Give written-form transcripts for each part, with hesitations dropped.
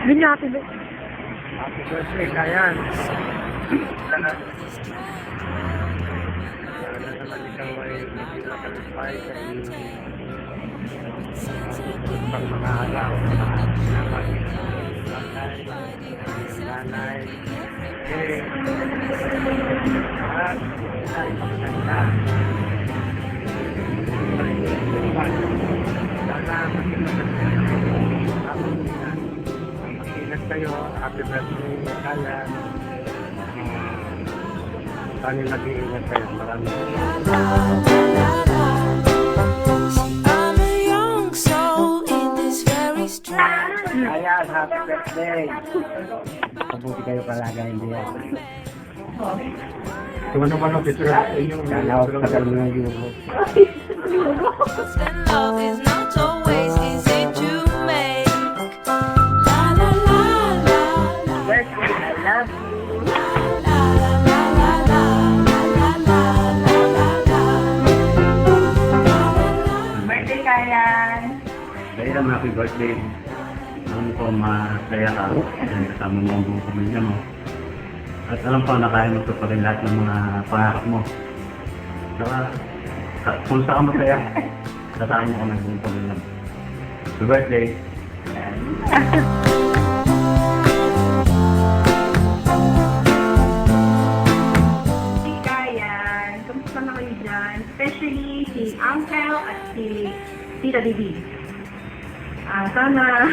Binati ba? Happy birthday, Kayan. Sana naman ikaw ay magkakalumpay sa iyong pang mga alaw, mga sinaman, nanay, at ay maganda. Sana mag-ingat kayo. Happy birthday, Kayan. Sana mag-iingat kayo. Maraming Ayan, happy birthday! Mabuti kayo palaga, hindi yan. Tumano pa lang, picture sa inyo. Kalaw, tagal mo ng yugo. Love is not always easy to make. La la la la la. Birthday, I love you. La la la la la la la la la. Birthday, Kayan. Dahil ang happy birthday. Alam ko masaya ka. Dahil kasama mo ang buong pamilya mo. At alam ko na kaya mo ito pa rin lahat ng mga pangarap mo. Saka, kung saan ka masaya, kasama mo ka ng buong pamilya mo. Happy birthday! Hey, Kayan. Kamusta na kayo dyan? Especially si Uncle at si Tita Bibi. Sana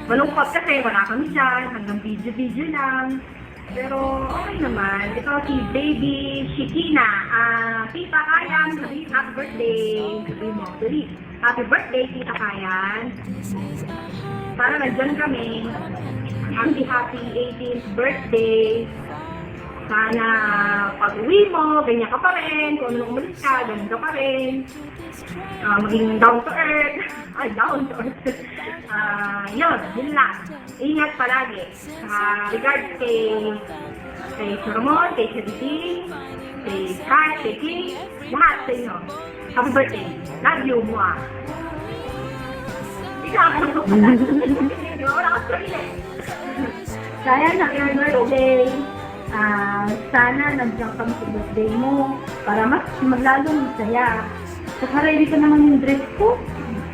malungkot kasi wala kami dyan. Hanggang video-video lang. Pero okay naman. Ito si Baby Shikina. Tita Kayan, sabihin happy birthday. Sabihin mo, dali. Happy birthday, Tita Kayan. Para nandyan kami. Happy 18th birthday. Sana pag-uwi mo, ganyan ka pa rin. Kung ano umalis ka, ganyan ka pa rin. Maging down to earth. Ay, down to earth. Yun lang. Ingat palagi. Regards kay Solomon, kay Chediti, kay Kai, kay King, lahat sa inyo. Happy birthday. Love you, mua. Ikaw, wala ka sarili. Kaya na your birthday. Sana nandiyan kami sa birthday mo para mas maglalong masaya. Saka ready ka naman yung dress ko.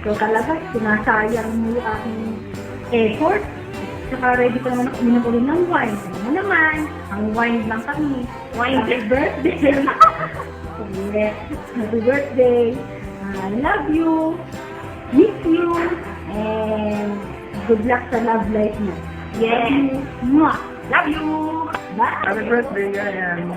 So talaga, sinasayang mo yung aking effort. Saka ready ka naman uminom ulit ng wine. Ano mo naman, ang wine lang kami. Wine happy birthday! Happy birthday! I love you! Miss you! And good luck sa love life mo. Yes! Mwah! Love you! Bye! Happy birthday, Kayan.